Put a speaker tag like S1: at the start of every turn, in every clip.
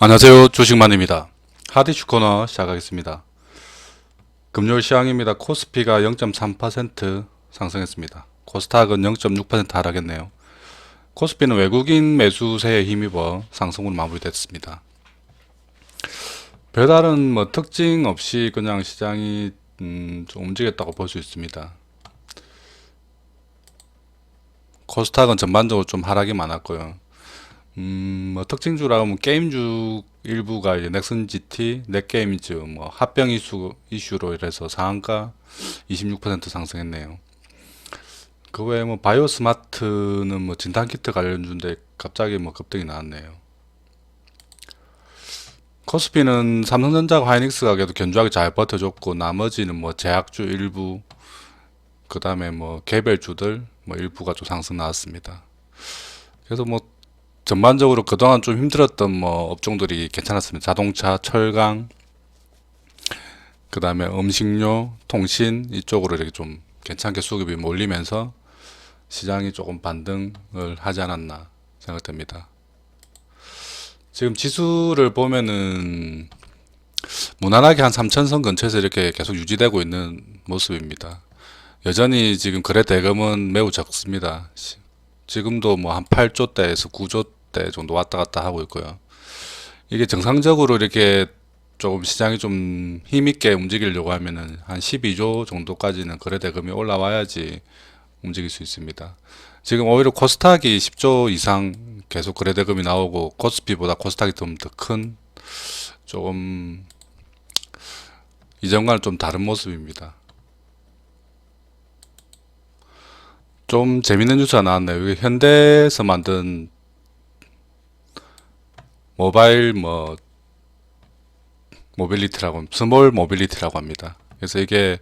S1: 안녕하세요. 주식만입니다. 하디슈 코너 시작하겠습니다. 금요일 시황입니다. 코스피가 0.3% 상승했습니다. 코스닥은 0.6% 하락했네요. 코스피는 외국인 매수세에 힘입어 상승으로 마무리됐습니다. 별다른 특징 없이 그냥 시장이 좀 움직였다고 볼 수 있습니다. 코스닥은 전반적으로 좀 하락이 많았고요. 특징주라고 하면 게임주 일부가 이제 넥슨 GT, 넷게임즈, 합병 이슈로 이래서 상한가 26% 상승했네요. 그 외에 바이오 스마트는 진단키트 관련주인데 갑자기 급등이 나왔네요. 코스피는 삼성전자와 하이닉스가 그래도 견조하게 잘 버텨줬고, 나머지는 제약주 일부, 그 다음에 개별주들 일부가 좀 상승 나왔습니다. 그래서 전반적으로 그동안 좀 힘들었던 업종들이 괜찮았습니다. 자동차, 철강, 그 다음에 음식료, 통신 이쪽으로 이렇게 좀 괜찮게 수급이 몰리면서 시장이 조금 반등을 하지 않았나 생각됩니다. 지금 지수를 보면은 무난하게 한 3천선 근처에서 이렇게 계속 유지되고 있는 모습입니다. 여전히 지금 거래 대금은 매우 적습니다. 지금도 한 8조대에서 9조대 정도 왔다 갔다 하고 있고요. 이게 정상적으로 이렇게 조금 시장이 좀 힘있게 움직이려고 하면은 한 12조 정도까지는 거래 대금이 올라와야지 움직일 수 있습니다. 지금 오히려 코스닥이 10조 이상 계속 거래 대금이 나오고 코스피보다 코스닥이 좀 더 큰 조금 이전과는 좀 다른 모습입니다. 좀 재밌는 뉴스가 나왔네요. 이게 현대에서 만든 모바일 모빌리티라고 스몰 모빌리티라고 합니다. 그래서 이게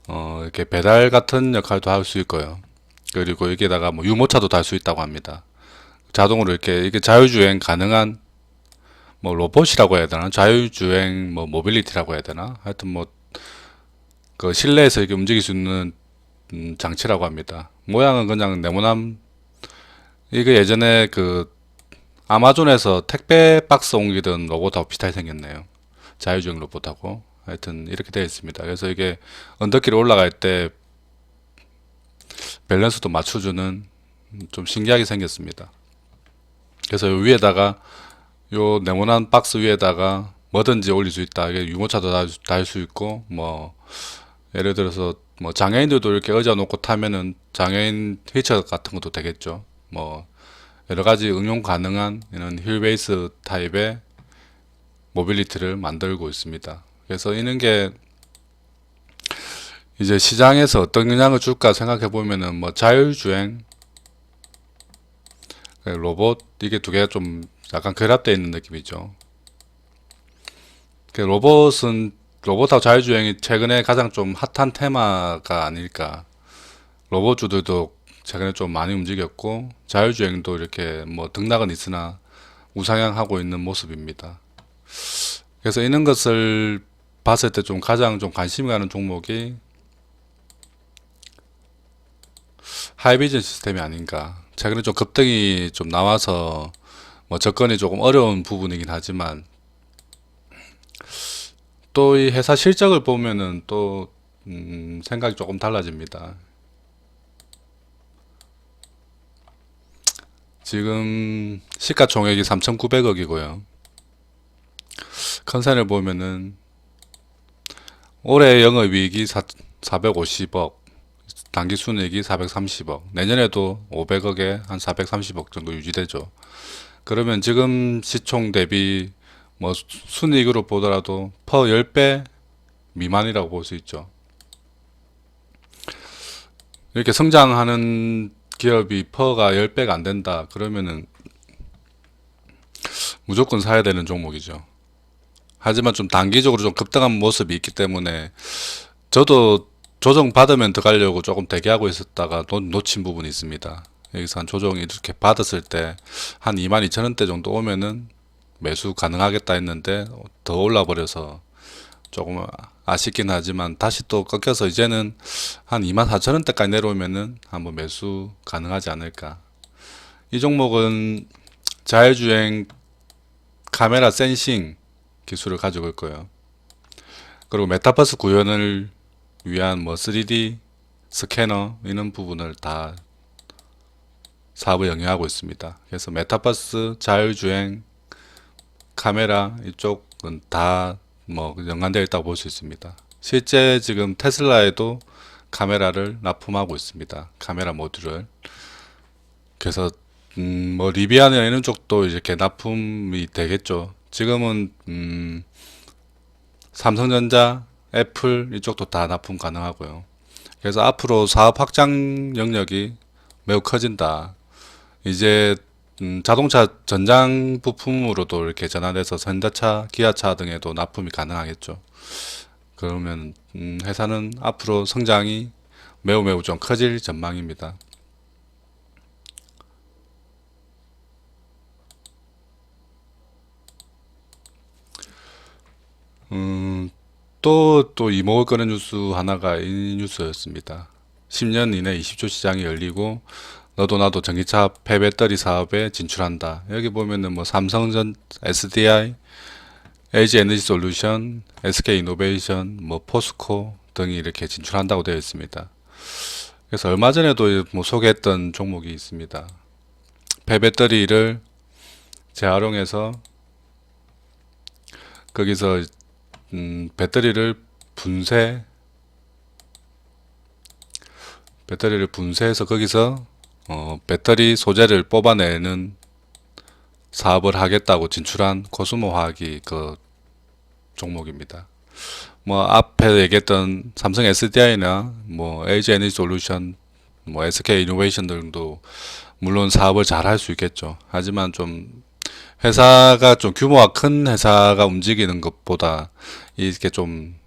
S1: 이렇게 배달 같은 역할도 할 수 있고요. 그리고 여기에다가 유모차도 달 수 있다고 합니다. 자동으로 이게 자율주행 가능한 로봇이라고 해야 되나, 자율주행 모빌리티라고 해야 되나, 하여튼 그 실내에서 이렇게 움직일 수 있는 장치라고 합니다. 모양은 그냥 네모난, 이거 예전에 그 아마존에서 택배 박스 옮기던 로봇하고 비슷하게 생겼네요. 자율주행 로봇하고. 하여튼 이렇게 되어 있습니다. 그래서 이게 언덕길 올라갈 때 밸런스도 맞춰주는 좀 신기하게 생겼습니다. 그래서 요 위에다가 요 네모난 박스 위에다가 뭐든지 올릴 수 있다. 이게 유모차도 달 수 있고 예를 들어서 장애인들도 이렇게 의자 놓고 타면은 장애인 휠체어 같은 것도 되겠죠. 여러 가지 응용 가능한 이런 휠 베이스 타입의 모빌리티를 만들고 있습니다. 그래서 이런 게 이제 시장에서 어떤 영향을 줄까 생각해 보면은 자율주행, 로봇 이게 두 개가 좀 약간 결합되어 있는 느낌이죠. 로봇하고 자율주행이 최근에 가장 좀 핫한 테마가 아닐까. 로봇주들도 최근에 좀 많이 움직였고 자율주행도 이렇게 등락은 있으나 우상향하고 있는 모습입니다. 그래서 이런 것을 봤을 때 좀 가장 좀 관심이 가는 종목이 하이비전 시스템이 아닌가. 최근에 좀 급등이 좀 나와서 접근이 조금 어려운 부분이긴 하지만 또 이 회사 실적을 보면은 또 생각이 조금 달라집니다. 지금 시가총액이 3,900억이고요. 컨센을 보면은 올해 영업이익이 450억, 당기순이익이 430억, 내년에도 500억에 한 430억 정도 유지되죠. 그러면 지금 시총 대비 순이익으로 보더라도 퍼 10배 미만이라고 볼 수 있죠. 이렇게 성장하는 기업이 퍼가 10배가 안 된다 그러면은 무조건 사야 되는 종목이죠. 하지만 좀 단기적으로 좀 급등한 모습이 있기 때문에 저도 조정 받으면 들어가려고 조금 대기하고 있었다가 놓친 부분이 있습니다. 여기서 한 조정이 이렇게 받았을 때 한 22,000원대 정도 오면은 매수 가능하겠다 했는데 더 올라 버려서 조금 아쉽긴 하지만 다시 또 꺾여서 이제는 한 24,000원대까지 내려오면은 한번 매수 가능하지 않을까. 이 종목은 자율주행 카메라 센싱 기술을 가지고 있고요. 그리고 메타버스 구현을 위한 뭐 3D 스캐너 이런 부분을 다 사업을 영위하고 있습니다. 그래서 메타버스, 자율주행, 카메라 이쪽은 다 뭐 연관되어 있다고 볼 수 있습니다. 실제 지금 테슬라에도 카메라를 납품하고 있습니다. 카메라 모듈을. 그래서 뭐 리비안이나 이런 쪽도 이렇게 납품이 되겠죠. 지금은 삼성전자, 애플 이쪽도 다 납품 가능하고요. 그래서 앞으로 사업 확장 영역이 매우 커진다. 이제 자동차 전장 부품으로도 이렇게 전환해서 전자차, 기아차 등에도 납품이 가능하겠죠. 그러면 회사는 앞으로 성장이 매우 좀 커질 전망입니다. 또 이목을 끄는 뉴스 하나가 이 뉴스였습니다. 10년 이내 20조 시장이 열리고 너도 나도 전기차 폐배터리 사업에 진출한다. 여기 보면은 뭐 삼성전, SDI, LG 에너지 솔루션, SK 이노베이션, 뭐 포스코 등이 이렇게 진출한다고 되어 있습니다. 그래서 얼마 전에도 뭐 소개했던 종목이 있습니다. 폐배터리를 재활용해서 거기서 배터리를 분쇄해서 거기서 배터리 소재를 뽑아내는 사업을 하겠다고 진출한 코스모 화학이 그 종목입니다. 뭐 앞에 얘기했던 삼성 SDI나 뭐 LG 에너지 솔루션, 뭐 SK 이노베이션 등도 물론 사업을 잘 할 수 있겠죠. 하지만 좀 회사가 좀 규모가 큰 회사가 움직이는 것보다 이렇게 좀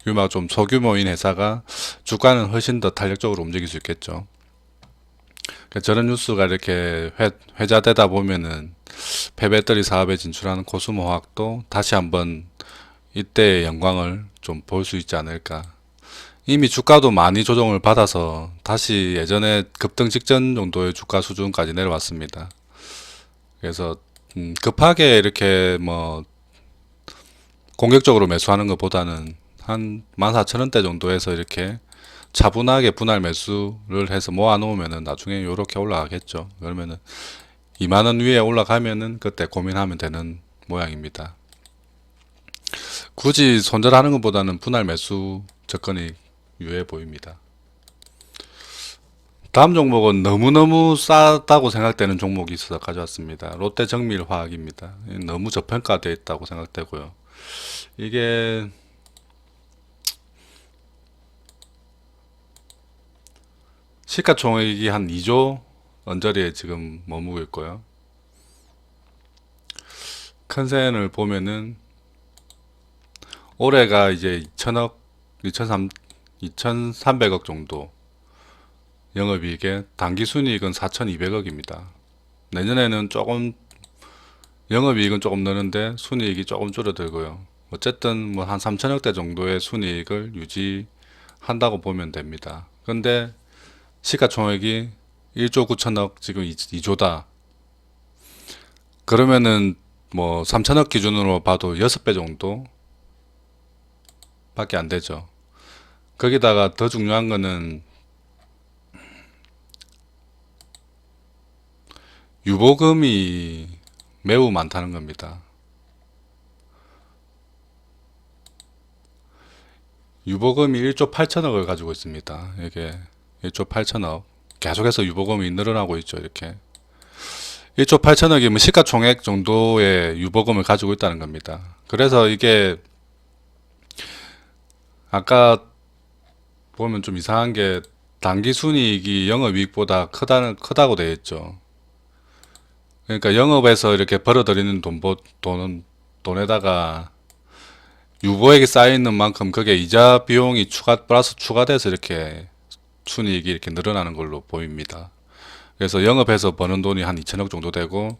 S1: 규모가 좀 소규모인 회사가 주가는 훨씬 더 탄력적으로 움직일 수 있겠죠. 저런 뉴스가 이렇게 회자되다 보면은 폐배터리 사업에 진출하는 코스모 화학도 다시 한번 이때의 영광을 좀 볼 수 있지 않을까. 이미 주가도 많이 조정을 받아서 다시 예전에 급등 직전 정도의 주가 수준까지 내려왔습니다. 그래서 급하게 이렇게 뭐 공격적으로 매수하는 것보다는 한 14,000원대 정도에서 이렇게 차분하게 분할 매수를 해서 모아 놓으면은 나중에 이렇게 올라가겠죠. 그러면은 2만원 위에 올라가면은 그때 고민하면 되는 모양입니다. 굳이 손절하는 것보다는 분할 매수 접근이 유효해 보입니다. 다음 종목은 너무너무 싸다고 생각되는 종목이 있어서 가져왔습니다. 롯데정밀화학입니다. 너무 저평가되어 있다고 생각되고요. 이게 시가총액이 한 2조 언저리에 지금 머무고 있고요. 컨센을 보면은 올해가 이제 2천억, 2,300억 정도 영업이익에 당기순이익은 4,200억입니다. 내년에는 조금 영업이익은 조금 느는데 순이익이 조금 줄어들고요. 어쨌든 뭐 한 3천억대 정도의 순이익을 유지한다고 보면 됩니다. 근데 시가총액이 1조 9천억 지금 2조다. 그러면은 뭐 3천억 기준으로 봐도 6배 정도 밖에 안 되죠. 거기다가 더 중요한 거는 유보금이 매우 많다는 겁니다. 유보금이 1조 8천억을 가지고 있습니다. 이게 1조 8천억. 계속해서 유보금이 늘어나고 있죠. 이렇게 1조 8천억이면 시가총액 정도의 유보금을 가지고 있다는 겁니다. 그래서 이게 아까 보면 좀 이상한 게 당기순이익이 영업이익보다 크다고 되어 있죠. 그러니까 영업에서 이렇게 벌어들이는 돈에다가 유보액이 쌓여있는 만큼 그게 이자 비용이 플러스 추가돼서 이렇게 순이익이 이렇게 늘어나는 걸로 보입니다. 그래서 영업해서 버는 돈이 한 2천억 정도 되고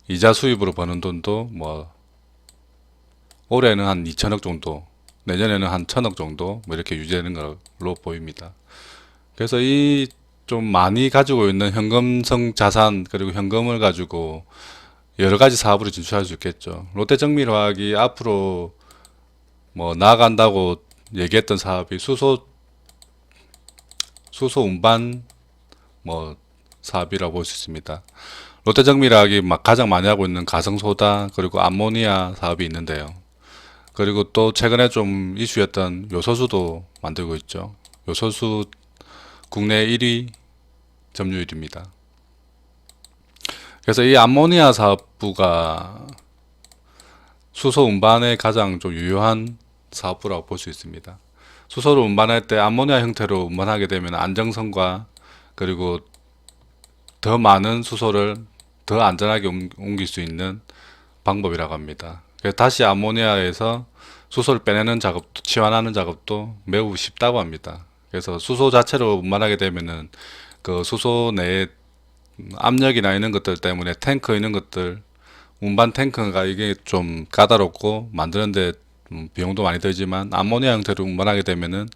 S1: 이자 수입으로 버는 돈도 뭐 올해는 한 2천억 정도, 내년에는 한 1,000억 정도 뭐 이렇게 유지되는 걸로 보입니다. 그래서 이 좀 많이 가지고 있는 현금성 자산 그리고 현금을 가지고 여러 가지 사업으로 진출할 수 있겠죠. 롯데정밀화학이 앞으로 뭐 나아간다고 얘기했던 사업이 수소 운반 뭐 사업이라고 볼 수 있습니다. 롯데정밀화학이 막 가장 많이 하고 있는 가성소다 그리고 암모니아 사업이 있는데요. 그리고 또 최근에 좀 이슈였던 요소수도 만들고 있죠. 요소수 국내 1위 점유율입니다. 그래서 이 암모니아 사업부가 수소 운반에 가장 좀 유효한 사업부라고 볼 수 있습니다. 수소를 운반할 때 암모니아 형태로 운반하게 되면 안정성과 그리고 더 많은 수소를 더 안전하게 옮길 수 있는 방법이라고 합니다. 그래서 다시 암모니아에서 수소를 빼내는 작업도 치환하는 작업도 매우 쉽다고 합니다. 그래서 수소 자체로 운반하게 되면은 그 수소 내에 압력이나 이런 것들 때문에 탱크 이런 것들 운반 탱크가 이게 좀 까다롭고 만드는데 비용도 많이 들지만 암모니아 형태로 운반하게 되면은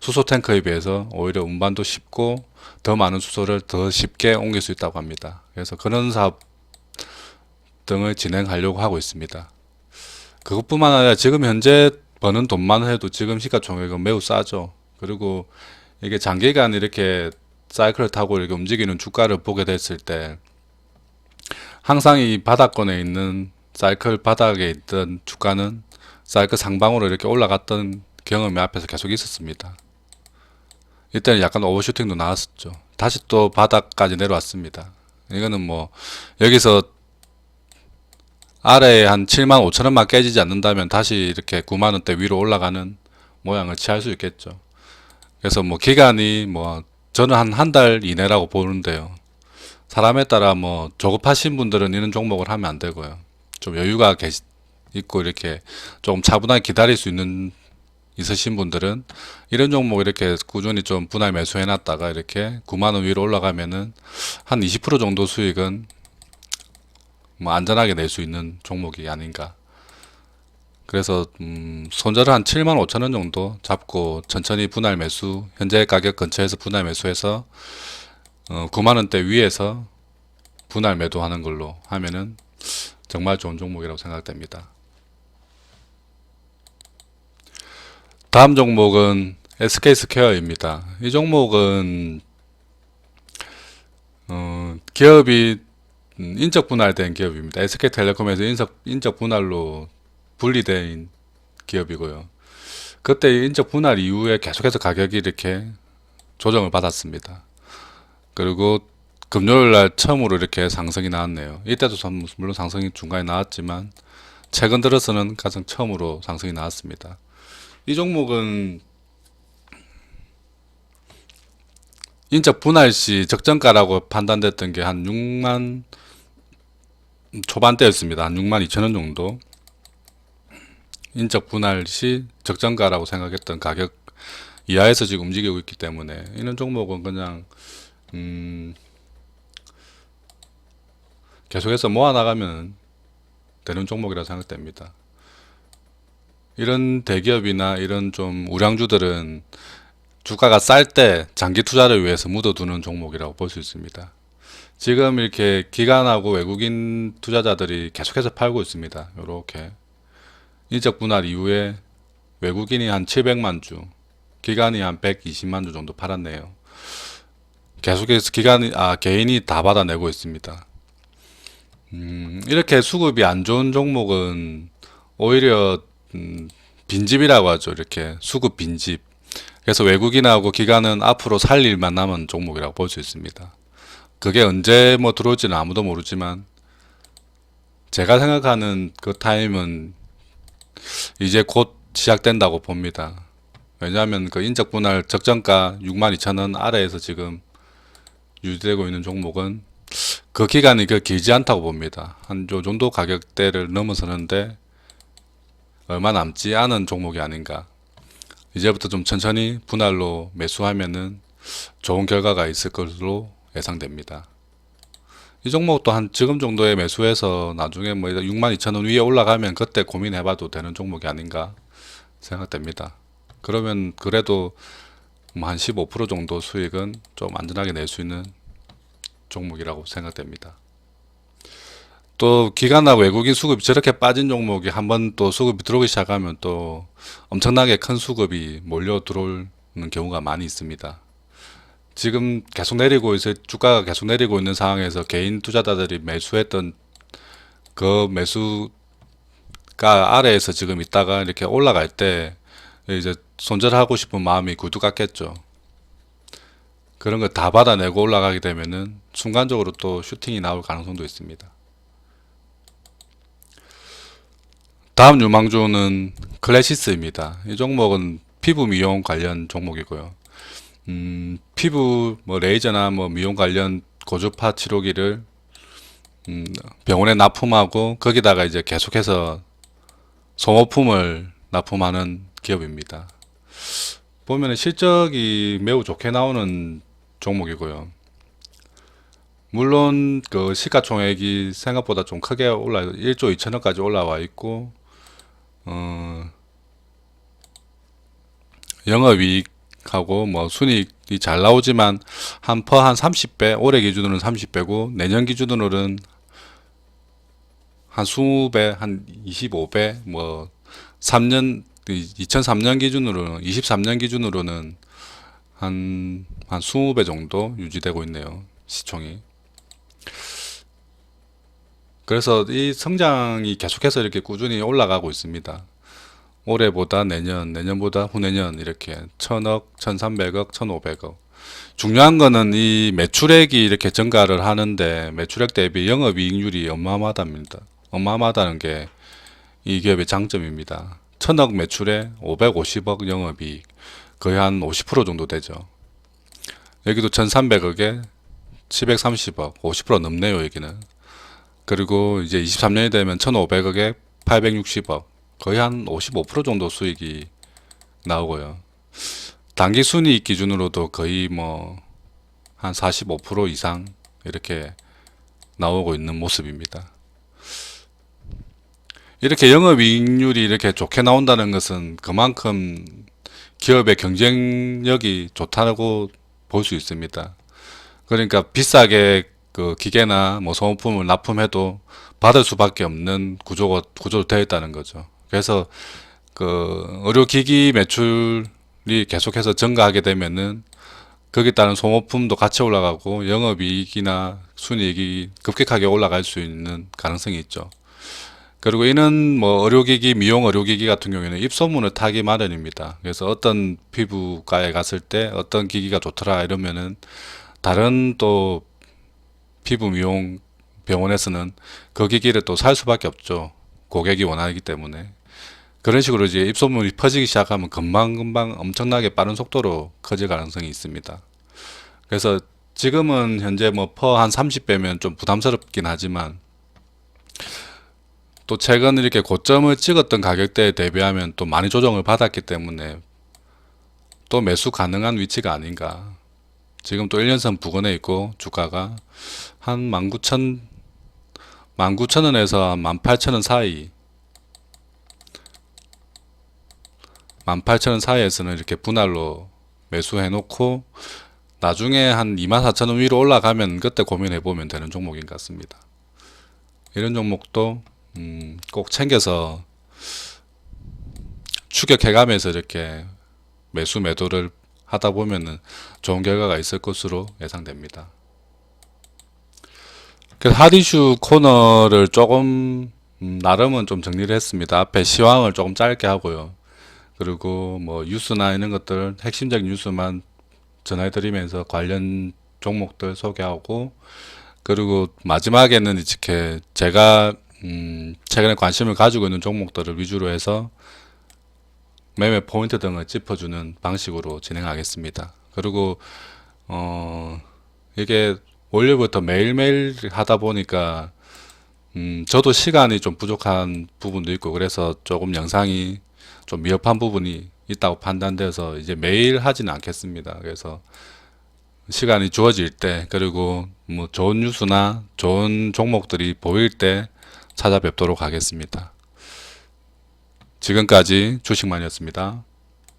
S1: 수소 탱크에 비해서 오히려 운반도 쉽고 더 많은 수소를 더 쉽게 옮길 수 있다고 합니다. 그래서 그런 사업 등을 진행하려고 하고 있습니다. 그것뿐만 아니라 지금 현재 버는 돈만 해도 지금 시가총액은 매우 싸죠. 그리고 이게 장기간 이렇게 사이클을 타고 이렇게 움직이는 주가를 보게 됐을 때 항상 이 바닥권에 있는 사이클 바닥에 있던 주가는 사이클 상방으로 이렇게 올라갔던 경험이 앞에서 계속 있었습니다. 이때는 약간 오버슈팅도 나왔었죠. 다시 또 바닥까지 내려왔습니다. 이거는 뭐 여기서 아래에 한 7만 5천 원만 깨지지 않는다면 다시 이렇게 9만 원대 위로 올라가는 모양을 취할 수 있겠죠. 그래서 뭐 기간이 뭐 저는 한 달 이내라고 보는데요. 사람에 따라 뭐 조급하신 분들은 이런 종목을 하면 안 되고요. 좀 여유가 있고 이렇게 조금 차분하게 기다릴 수 있으신 분들은 이런 종목 이렇게 꾸준히 좀 분할 매수해 놨다가 이렇게 9만 원 위로 올라가면은 한 20% 정도 수익은 뭐 안전하게 낼 수 있는 종목이 아닌가. 그래서 손절을 한 7만 5천 원 정도 잡고 천천히 분할 매수, 현재 가격 근처에서 분할 매수해서 9만 원대 위에서 분할 매도하는 걸로 하면은 정말 좋은 종목이라고 생각됩니다. 다음 종목은 SK스퀘어입니다. 이 종목은 기업이 인적 분할된 기업입니다. SK텔레콤에서 인적 분할로 분리된 기업이고요. 그때 인적 분할 이후에 계속해서 가격이 이렇게 조정을 받았습니다. 그리고 금요일 날 처음으로 이렇게 상승이 나왔네요. 이때도 물론 상승이 중간에 나왔지만 최근 들어서는 가장 처음으로 상승이 나왔습니다. 이 종목은 인적 분할 시 적정가라고 판단됐던 게 한 6만 초반대였습니다. 한 6만 2천 원 정도. 인적 분할 시 적정가라고 생각했던 가격 이하에서 지금 움직이고 있기 때문에 이런 종목은 그냥 계속해서 모아나가면 되는 종목이라 생각됩니다. 이런 대기업이나 이런 좀 우량주들은 주가가 쌀 때 장기 투자를 위해서 묻어두는 종목이라고 볼 수 있습니다. 지금 이렇게 기관하고 외국인 투자자들이 계속해서 팔고 있습니다. 이렇게 인적 분할 이후에 외국인이 한 700만 주, 기관이 한 120만 주 정도 팔았네요. 계속해서 개인이 다 받아내고 있습니다. 이렇게 수급이 안 좋은 종목은 오히려 빈집이라고 하죠. 이렇게 수급 빈집. 그래서 외국인하고 기관은 앞으로 살 일만 남은 종목이라고 볼 수 있습니다. 그게 언제 뭐 들어올지는 아무도 모르지만 제가 생각하는 그 타임은 이제 곧 시작된다고 봅니다. 왜냐하면 그 인적 분할 적정가 62,000원 아래에서 지금 유지되고 있는 종목은 그 기간이 길지 않다고 봅니다. 한 요 정도 가격대를 넘어서는데 얼마 남지 않은 종목이 아닌가. 이제부터 좀 천천히 분할로 매수하면은 좋은 결과가 있을 것으로 예상됩니다. 이 종목도 한 지금 정도에 매수해서 나중에 뭐 62,000원 위에 올라가면 그때 고민해봐도 되는 종목이 아닌가 생각됩니다. 그러면 그래도 뭐 한 15% 정도 수익은 좀 안전하게 낼 수 있는 종목이라고 생각됩니다. 또 기관하고 외국인 수급이 저렇게 빠진 종목이 한번 또 수급이 들어오기 시작하면 또 엄청나게 큰 수급이 몰려 들어오는 경우가 많이 있습니다. 지금 계속 내리고 있어 주가가 계속 내리고 있는 상황에서 개인 투자자들이 매수했던 그 매수가 아래에서 지금 있다가 이렇게 올라갈 때 이제 손절하고 싶은 마음이 굴뚝 같겠죠. 그런 거 다 받아내고 올라가게 되면은 순간적으로 또 슈팅이 나올 가능성도 있습니다. 다음 유망주는 클래시스입니다. 이 종목은 피부 미용 관련 종목이고요. 피부 뭐 레이저나 뭐 미용 관련 고주파 치료기를 병원에 납품하고 거기다가 이제 계속해서 소모품을 납품하는 기업입니다. 보면은 실적이 매우 좋게 나오는 종목이고요. 물론 그 시가총액이 생각보다 좀 크게 1조 2천억까지 올라와 있고 영업이익하고 뭐 순이익이 잘 나오지만 한 30배, 올해 기준으로는 30배고 내년 기준으로는 한 20배, 한 25배, 뭐 3년 2003년 기준으로는 23년 기준으로는 한 20배 정도 유지되고 있네요. 시총이. 그래서 이 성장이 계속해서 이렇게 꾸준히 올라가고 있습니다. 올해보다 내년, 내년보다 후내년 이렇게 1000억, 1300억, 1500억. 중요한 거는 이 매출액이 이렇게 증가를 하는데 매출액 대비 영업이익률이 어마어마하답니다. 어마어마하다는 게 이 기업의 장점입니다. 1000억 매출에 550억 영업이익, 거의 한 50% 정도 되죠. 여기도 1300억에 730억, 50% 넘네요, 여기는. 그리고 이제 23년이 되면 1500억에 860억, 거의 한 55% 정도 수익이 나오고요. 단기 순이익 기준으로도 거의 뭐 한 45% 이상 이렇게 나오고 있는 모습입니다. 이렇게 영업이익률이 이렇게 좋게 나온다는 것은 그만큼 기업의 경쟁력이 좋다고 볼 수 있습니다. 그러니까 비싸게 그 기계나 뭐 소모품을 납품해도 받을 수밖에 없는 구조로 되어 있다는 거죠. 그래서 그 의료기기 매출이 계속해서 증가하게 되면은 거기에 따른 소모품도 같이 올라가고 영업이익이나 순이익이 급격하게 올라갈 수 있는 가능성이 있죠. 그리고 이는 뭐 의료기기, 미용 의료기기 같은 경우에는 입소문을 타기 마련입니다. 그래서 어떤 피부과에 갔을 때 어떤 기기가 좋더라 이러면은 다른 또 피부 미용 병원에서는 그 기기를 또 살 수밖에 없죠. 고객이 원하기 때문에. 그런 식으로 이제 입소문이 퍼지기 시작하면 금방금방 엄청나게 빠른 속도로 커질 가능성이 있습니다. 그래서 지금은 현재 뭐 퍼 한 30배면 좀 부담스럽긴 하지만 또 최근 이렇게 고점을 찍었던 가격대에 대비하면 또 많이 조정을 받았기 때문에 또 매수 가능한 위치가 아닌가. 지금 또 1년선 부근에 있고 주가가 한 19,000원에서 18,000원 사이 18,000원 사이에서는 이렇게 분할로 매수해 놓고 나중에 한 24,000원 위로 올라가면 그때 고민해 보면 되는 종목인 것 같습니다. 이런 종목도 꼭 챙겨서 추격해가면서 이렇게 매수 매도를 하다 보면은 좋은 결과가 있을 것으로 예상됩니다. 그래서 핫이슈 코너를 조금 나름은 좀 정리를 했습니다. 앞에 시황을 조금 짧게 하고요. 그리고 뭐 뉴스나 이런 것들 핵심적인 뉴스만 전해드리면서 관련 종목들 소개하고 그리고 마지막에는 이렇게 제가 최근에 관심을 가지고 있는 종목들을 위주로 해서 매매 포인트 등을 짚어주는 방식으로 진행하겠습니다. 그리고 이게 월요일부터 매일매일 하다 보니까 저도 시간이 좀 부족한 부분도 있고 그래서 조금 영상이 좀 미흡한 부분이 있다고 판단돼서 이제 매일 하지는 않겠습니다. 그래서 시간이 주어질 때 그리고 뭐 좋은 뉴스나 좋은 종목들이 보일 때 찾아뵙도록 하겠습니다. 지금까지 주식만이었습니다.